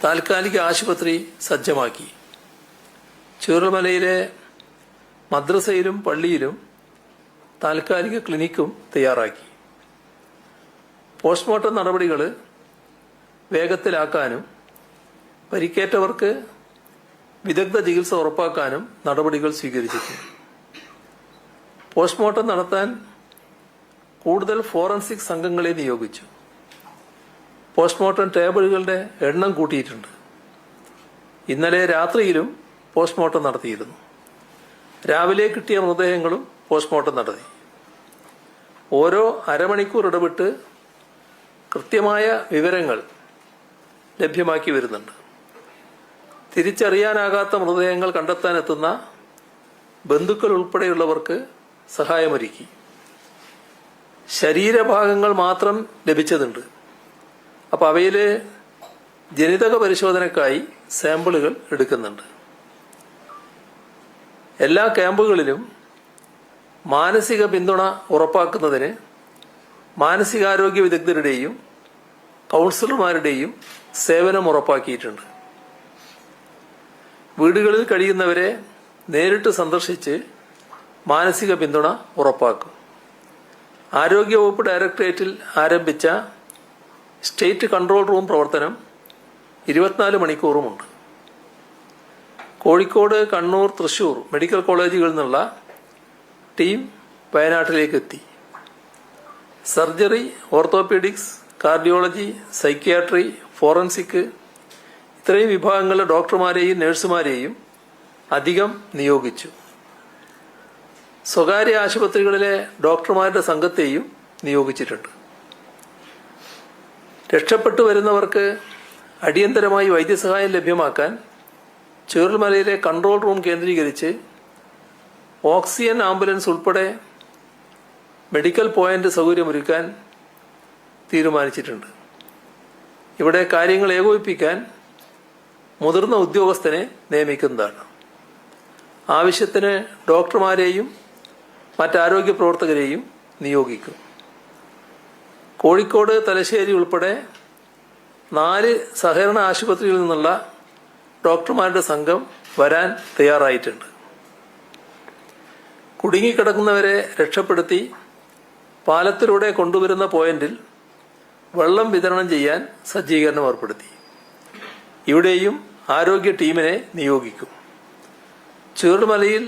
താൽക്കാലിക ആശുപത്രി സജ്ജമാക്കി. ചൂരൽമലയിലെ മദ്രസയിലും പള്ളിയിലും താൽക്കാലിക ക്ലിനിക്കും തയ്യാറാക്കി. പോസ്റ്റ്മോർട്ടം നടപടികൾ വേഗത്തിലാക്കാനും പരിക്കേറ്റവർക്ക് വിദഗ്ധ ചികിത്സ ഉറപ്പാക്കാനും നടപടികൾ സ്വീകരിച്ചിട്ടുണ്ട്. പോസ്റ്റ്മോർട്ടം നടത്താൻ കൂടുതൽ ഫോറൻസിക് സംഘങ്ങളെ നിയോഗിച്ചു. പോസ്റ്റ്മോർട്ടം ടേബിളുകളുടെ എണ്ണം കൂട്ടിയിട്ടുണ്ട്. ഇന്നലെ രാത്രിയിലും പോസ്റ്റ്മോർട്ടം നടത്തിയിരുന്നു. രാവിലെ കിട്ടിയ മൃതദേഹങ്ങളും പോസ്റ്റ്മോർട്ടം നടത്തി. ഓരോ അരമണിക്കൂർ ഇടവിട്ട് കൃത്യമായ വിവരങ്ങൾ ലഭ്യമാക്കി വരുന്നുണ്ട്. തിരിച്ചറിയാനാകാത്ത മൃതദേഹങ്ങൾ കണ്ടെത്താനെത്തുന്ന ബന്ധുക്കൾ ഉൾപ്പെടെയുള്ളവർക്ക് സഹായമൊരുക്കി. ശരീരഭാഗങ്ങൾ മാത്രം ലഭിച്ചതുണ്ട്. അപ്പോൾ അവയിൽ ജനിതക പരിശോധനയ്ക്കായി സാമ്പിളുകൾ എടുക്കുന്നുണ്ട്. എല്ലാ ക്യാമ്പുകളിലും മാനസിക പിന്തുണ ഉറപ്പാക്കുന്നതിന് മാനസികാരോഗ്യ വിദഗ്ധരുടെയും കൗൺസിലർമാരുടെയും സേവനം ഉറപ്പാക്കിയിട്ടുണ്ട്. വീടുകളിൽ കഴിയുന്നവരെ നേരിട്ട് സന്ദർശിച്ച് മാനസിക പിന്തുണ ഉറപ്പാക്കും. ആരോഗ്യവകുപ്പ് ഡയറക്ടറേറ്റിൽ ആരംഭിച്ച സ്റ്റേറ്റ് കൺട്രോൾ റൂം പ്രവർത്തനം 24 മണിക്കൂറുമുണ്ട്. കോഴിക്കോട്, കണ്ണൂർ, തൃശൂർ മെഡിക്കൽ കോളേജുകളിൽ നിന്നുള്ള ടീം വയനാട്ടിലേക്ക് എത്തി. Surgery, orthopaedics, cardiology, psychiatry, forensic ഇത്രയും വിഭാഗങ്ങളിലെ ഡോക്ടർമാരെയും നഴ്സുമാരെയും അധികം നിയോഗിച്ചു. സ്വകാര്യ ആശുപത്രികളിലെ ഡോക്ടർമാരുടെ സംഘത്തെയും നിയോഗിച്ചിട്ടുണ്ട്. രക്ഷപ്പെട്ടു വരുന്നവർക്ക് അടിയന്തരമായി വൈദ്യസഹായം ലഭ്യമാക്കാൻ ചൂരൽമലയിലെ കൺട്രോൾ റൂം കേന്ദ്രീകരിച്ച് ഓക്സിജൻ ആംബുലൻസ് ഉൾപ്പെടെ മെഡിക്കൽ പോയിന്റ് സൗകര്യമൊരുക്കാൻ തീരുമാനിച്ചിട്ടുണ്ട്. ഇവിടെ കാര്യങ്ങൾ ഏകോപിപ്പിക്കാൻ മുതിർന്ന ഉദ്യോഗസ്ഥനെ നിയമിക്കുന്നതാണ്. ആവശ്യത്തിന് ഡോക്ടർമാരെയും മറ്റാരോഗ്യ പ്രവർത്തകരെയും നിയോഗിക്കും. കോഴിക്കോട്, തലശ്ശേരി ഉൾപ്പെടെ 4 സഹകരണ ആശുപത്രികളിൽ നിന്നുള്ള ഡോക്ടർമാരുടെ സംഘം വരാൻ തയ്യാറായിട്ടുണ്ട്. കുടുങ്ങിക്കിടക്കുന്നവരെ രക്ഷപ്പെടുത്തി പാലത്തിലൂടെ കൊണ്ടുവരുന്ന പോയിന്റിൽ വെള്ളം വിതരണം ചെയ്യാൻ സജ്ജീകരണം ഏർപ്പെടുത്തി. ഇവിടെയും ആരോഗ്യ ടീമിനെ നിയോഗിക്കും. ചൂരൽമലയിൽ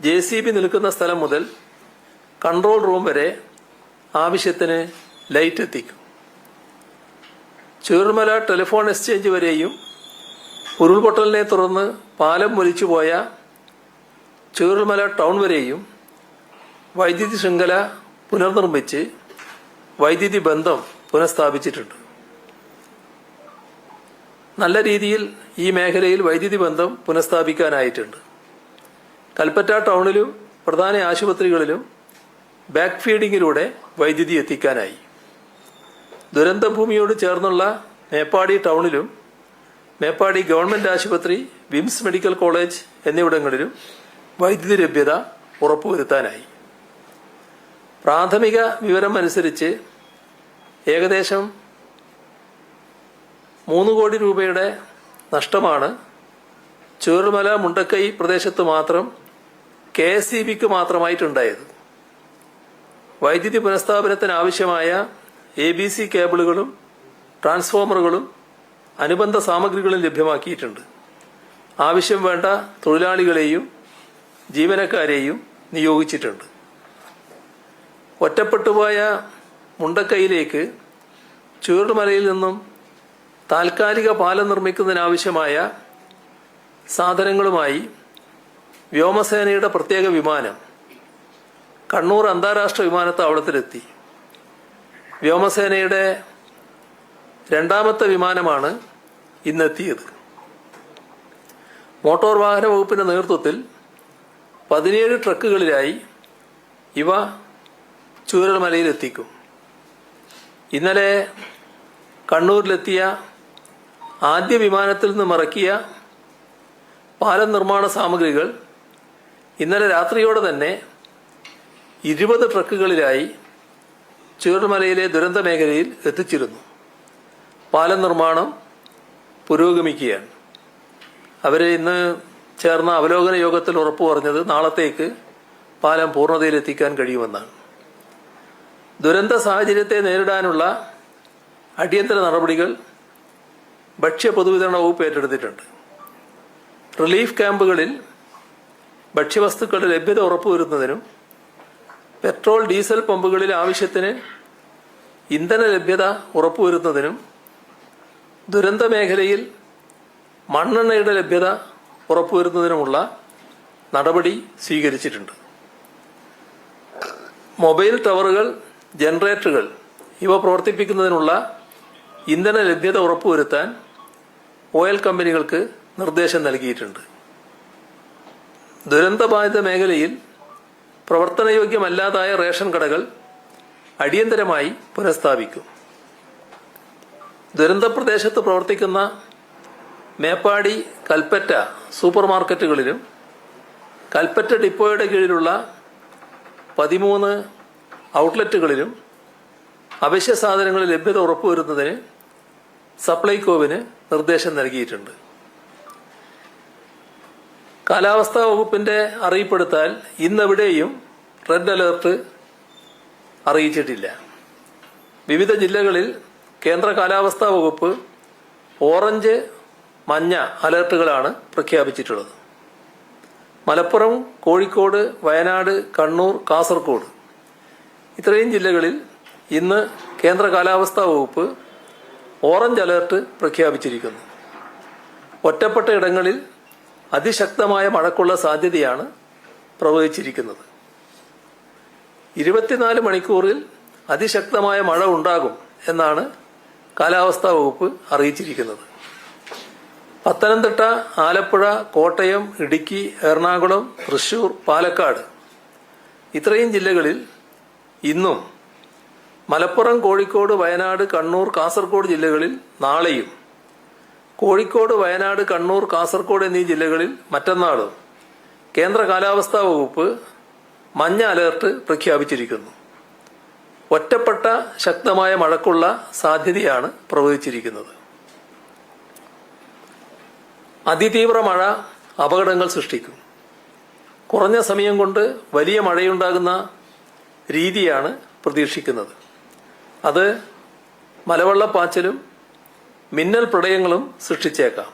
JCB നിൽക്കുന്ന സ്ഥലം മുതൽ കൺട്രോൾ റൂം വരെ ആവശ്യത്തിന് ലൈറ്റ് എത്തിക്കും. ചൂരൽമല ടെലിഫോൺ എക്സ്ചേഞ്ച് വരെയും ഉരുൾപൊട്ടലിനെ തുടർന്ന് പാലം ഒലിച്ചുപോയ ചൂരൽമല ടൗൺ വരെയും വൈദ്യുതി ശൃംഖല പുനർനിർമ്മിച്ച് വൈദ്യുതി ബന്ധം പുനഃസ്ഥാപിച്ചിട്ടുണ്ട്. നല്ല രീതിയിൽ ഈ മേഖലയിൽ വൈദ്യുതി ബന്ധം പുനഃസ്ഥാപിക്കാനായിട്ടുണ്ട്. കൽപ്പറ്റ ടൗണിലും പ്രധാന ആശുപത്രികളിലും ബാക്ക് ഫീഡിങ്ങിലൂടെ വൈദ്യുതി എത്തിക്കാനായി. ദുരന്തഭൂമിയോട് ചേർന്നുള്ള മേപ്പാടി ടൗണിലും മേപ്പാടി ഗവൺമെന്റ് ആശുപത്രി, വിംസ് മെഡിക്കൽ കോളേജ് എന്നിവിടങ്ങളിലും വൈദ്യുതി ലഭ്യത ഉറപ്പുവരുത്താനായി. പ്രാഥമിക വിവരം അനുസരിച്ച് ഏകദേശം 3 കോടി രൂപയുടെ നഷ്ടമാണ് ചൂരൽമല മുണ്ടക്കൈ പ്രദേശത്ത് മാത്രം KSEBക്ക് മാത്രമായിട്ടുണ്ടായത്. വൈദ്യുതി പുനഃസ്ഥാപനത്തിന് ആവശ്യമായ ABC കേബിളുകളും ട്രാൻസ്ഫോമറുകളും അനുബന്ധ സാമഗ്രികളും ലഭ്യമാക്കിയിട്ടുണ്ട്. ആവശ്യം വേണ്ട തൊഴിലാളികളെയും ജീവനക്കാരെയും നിയോഗിച്ചിട്ടുണ്ട്. ഒറ്റപ്പെട്ടുപോയ മുണ്ടക്കൈയിലേക്ക് ചൂരൽമലയിൽ നിന്നും താൽക്കാലിക പാലം നിർമ്മിക്കുന്നതിനാവശ്യമായ സാധനങ്ങളുമായി വ്യോമസേനയുടെ പ്രത്യേക വിമാനം കണ്ണൂർ അന്താരാഷ്ട്ര വിമാനത്താവളത്തിലെത്തി. വ്യോമസേനയുടെ 2ാമത്തെ വിമാനമാണ് ഇന്നെത്തിയത്. മോട്ടോർ വാഹന വകുപ്പിന്റെ നേതൃത്വത്തിൽ 17 ട്രക്കുകളിലായി ഇവ ചൂരൽമലയിലെത്തിക്കും. ഇന്നലെ കണ്ണൂരിലെത്തിയ ആദ്യ വിമാനത്തിൽ നിന്നും ഇറക്കിയ പാലം നിർമ്മാണ സാമഗ്രികൾ ഇന്നലെ രാത്രിയോടെ തന്നെ 20 ട്രക്കുകളിലായി ചൂരൽമലയിലെ ദുരന്ത മേഖലയിൽ എത്തിച്ചിരുന്നു. പാലം നിർമ്മാണം പുരോഗമിക്കുകയാണ്. അവർ ഇന്ന് ചേർന്ന അവലോകന യോഗത്തിൽ ഉറപ്പു പറഞ്ഞത് നാളത്തേക്ക് പാലം പൂർണ്ണതയിലെത്തിക്കാൻ കഴിയുമെന്നാണ്. ദുരന്ത സാഹചര്യത്തെ നേരിടാനുള്ള അടിയന്തര നടപടികൾ ഭക്ഷ്യ പൊതുവിതരണ വകുപ്പ് ഏറ്റെടുത്തിട്ടുണ്ട്. റിലീഫ് ക്യാമ്പുകളിൽ ഭക്ഷ്യവസ്തുക്കളുടെ ലഭ്യത ഉറപ്പുവരുത്തുന്നതിനും പെട്രോൾ ഡീസൽ പമ്പുകളിൽ ആവശ്യത്തിന് ഇന്ധന ലഭ്യത ഉറപ്പുവരുത്തുന്നതിനും ദുരന്ത മേഖലയിൽ മണ്ണെണ്ണയുടെ ലഭ്യത ഉറപ്പുവരുത്തുന്നതിനുമുള്ള നടപടി സ്വീകരിച്ചിട്ടുണ്ട്. മൊബൈൽ ടവറുകൾ, ജനറേറ്ററുകൾ ഇവ പ്രവർത്തിപ്പിക്കുന്നതിനുള്ള ഇന്ധന ലഭ്യത ഉറപ്പുവരുത്താൻ ഓയിൽ കമ്പനികൾക്ക് നിർദ്ദേശം നൽകിയിട്ടുണ്ട്. ദുരന്തബാധിത മേഖലയിൽ പ്രവർത്തനയോഗ്യമല്ലാതായ റേഷൻ കടകൾ അടിയന്തരമായി പുനഃസ്ഥാപിക്കും. ദുരന്ത പ്രദേശത്ത് പ്രവർത്തിക്കുന്ന മേപ്പാടി, കൽപ്പറ്റ സൂപ്പർ മാർക്കറ്റുകളിലും കൽപ്പറ്റ ഡിപ്പോയുടെ കീഴിലുള്ള 13 ഔട്ട്ലെറ്റുകളിലും അവശ്യ സാധനങ്ങൾ ലഭ്യത ഉറപ്പുവരുത്തുന്നതിന് സപ്ലൈകോവിന് നിർദ്ദേശം നൽകിയിട്ടുണ്ട്. കാലാവസ്ഥാ വകുപ്പിന്റെ അറിയിപ്പെടുത്താൽ ഇന്നെവിടെയും റെഡ് അലേർട്ട് അറിയിച്ചിട്ടില്ല. വിവിധ ജില്ലകളിൽ കേന്ദ്ര കാലാവസ്ഥാ വകുപ്പ് ഓറഞ്ച്, മഞ്ഞ അലേർട്ടുകളാണ് പ്രഖ്യാപിച്ചിട്ടുള്ളത്. മലപ്പുറം, കോഴിക്കോട്, വയനാട്, കണ്ണൂർ, കാസർഗോഡ് ഇത്രയും ജില്ലകളിൽ ഇന്ന് കേന്ദ്ര കാലാവസ്ഥാ വകുപ്പ് ഓറഞ്ച് അലേർട്ട് പ്രഖ്യാപിച്ചിരിക്കുന്നു. ഒറ്റപ്പെട്ട ഇടങ്ങളിൽ അതിശക്തമായ മഴയ്ക്കുള്ള സാധ്യതയാണ് പ്രവചിച്ചിരിക്കുന്നത്. 24 മണിക്കൂറിൽ അതിശക്തമായ മഴ ഉണ്ടാകും എന്നാണ് കാലാവസ്ഥാ വകുപ്പ് അറിയിച്ചിരിക്കുന്നത്. പത്തനംതിട്ട, ആലപ്പുഴ, കോട്ടയം, ഇടുക്കി, എറണാകുളം, തൃശൂർ, പാലക്കാട് ഇത്രയും ജില്ലകളിൽ ഇന്നും, മലപ്പുറം, കോഴിക്കോട്, വയനാട്, കണ്ണൂർ, കാസർഗോഡ് ജില്ലകളിൽ നാളെയും, കോഴിക്കോട്, വയനാട്, കണ്ണൂർ, കാസർഗോഡ് എന്നീ ജില്ലകളിൽ മറ്റന്നാളും കേന്ദ്ര കാലാവസ്ഥാ വകുപ്പ് മഞ്ഞ അലേർട്ട് പ്രഖ്യാപിച്ചിരിക്കുന്നു. ഒറ്റപ്പെട്ട ശക്തമായ മഴയ്ക്കുള്ള സാധ്യതയാണ് പ്രവചിച്ചിരിക്കുന്നത്. അതിതീവ്ര മഴ അപകടങ്ങൾ സൃഷ്ടിക്കും. കുറഞ്ഞ സമയം കൊണ്ട് വലിയ മഴയുണ്ടാകുന്ന രീതിയാണ് പ്രതീക്ഷിക്കുന്നത്. അത് മലവെള്ളപ്പാച്ചിലും മിന്നൽ പ്രളയങ്ങളും സൃഷ്ടിച്ചേക്കാം.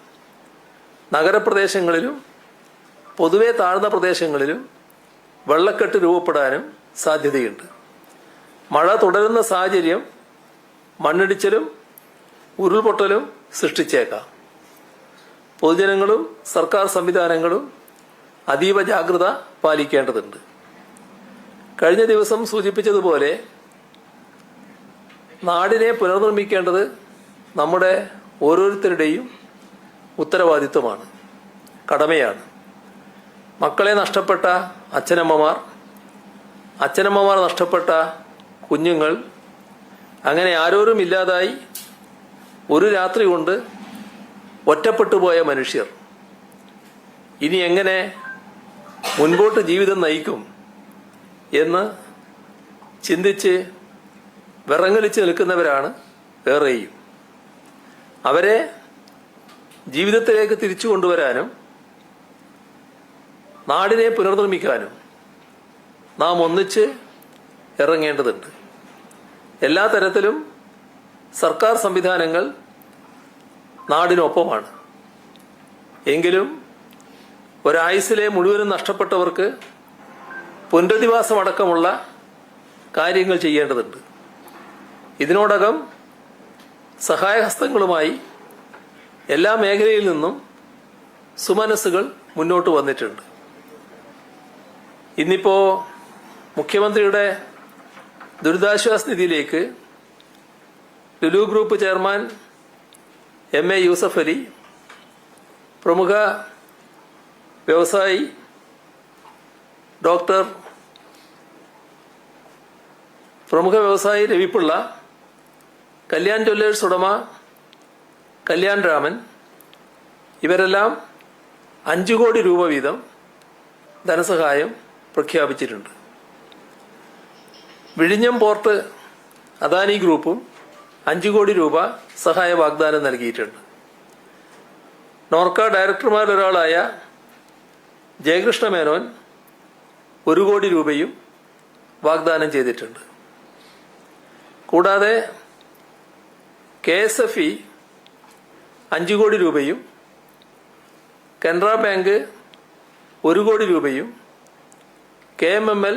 നഗരപ്രദേശങ്ങളിലും പൊതുവെ താഴ്ന്ന പ്രദേശങ്ങളിലും വെള്ളക്കെട്ട് രൂപപ്പെടാനും സാധ്യതയുണ്ട്. മഴ തുടരുന്ന സാഹചര്യം മണ്ണിടിച്ചിലും ഉരുൾപൊട്ടലും സൃഷ്ടിച്ചേക്കാം. പൊതുജനങ്ങളും സർക്കാർ സംവിധാനങ്ങളും അതീവ ജാഗ്രത പാലിക്കേണ്ടതുണ്ട്. കഴിഞ്ഞ ദിവസം സൂചിപ്പിച്ചതുപോലെ നാടിനെ പുനർനിർമ്മിക്കേണ്ടത് നമ്മുടെ ഓരോരുത്തരുടെയും ഉത്തരവാദിത്വമാണ്, കടമയാണ്. മക്കളെ നഷ്ടപ്പെട്ട അച്ഛനമ്മമാർ, അച്ഛനമ്മമാർ നഷ്ടപ്പെട്ട കുഞ്ഞുങ്ങൾ, അങ്ങനെ ആരോരും ഇല്ലാതായി ഒരു രാത്രി കൊണ്ട് ഒറ്റപ്പെട്ടുപോയ മനുഷ്യർ ഇനി എങ്ങനെ മുൻപോട്ട് ജീവിതം നയിക്കും എന്ന് ചിന്തിച്ച് വിറങ്ങലിച്ച് നിൽക്കുന്നവരാണ് ഏറെയും. അവരെ ജീവിതത്തിലേക്ക് തിരിച്ചു കൊണ്ടുവരാനും നാടിനെ പുനർനിർമ്മിക്കാനും നാം ഒന്നിച്ച് ഇറങ്ങേണ്ടതുണ്ട്. എല്ലാ തരത്തിലും സർക്കാർ സംവിധാനങ്ങൾ നാടിനൊപ്പമാണ്. എങ്കിലും ഒരായുസ്സിലെ മുഴുവനും നഷ്ടപ്പെട്ടവർക്ക് പുനരധിവാസമടക്കമുള്ള കാര്യങ്ങൾ ചെയ്യേണ്ടതുണ്ട്. ഇതിനോടകം സഹായഹസ്തങ്ങളുമായി എല്ലാ മേഖലയിൽ നിന്നും സുമനസ്സുകൾ മുന്നോട്ട് വന്നിട്ടുണ്ട്. ഇന്നിപ്പോ മുഖ്യമന്ത്രിയുടെ ദുരിതാശ്വാസ നിധിയിലേക്ക് Lulu group chairman MA Yusuf Ali, പ്രമുഖ വ്യവസായി രവിപിള്ള, കല്യാൺ ജ്വല്ലേഴ്സ് ഉടമ കല്യാൺ രാമൻ ഇവരെല്ലാം 5 കോടി രൂപ വീതം ധനസഹായം പ്രഖ്യാപിച്ചിട്ടുണ്ട്. വിഴിഞ്ഞം പോർട്ട് അദാനി ഗ്രൂപ്പും 5 കോടി രൂപ സഹായ വാഗ്ദാനം നൽകിയിട്ടുണ്ട്. നോർക്ക ഡയറക്ടർമാരിലൊരാളായ ജയകൃഷ്ണ മേനോൻ 1 കോടി രൂപയും വാഗ്ദാനം ചെയ്തിട്ടുണ്ട്. കൂടാതെ KSFE 5 കോടി രൂപയും കനറ ബാങ്ക് 1 കോടി രൂപയും KMML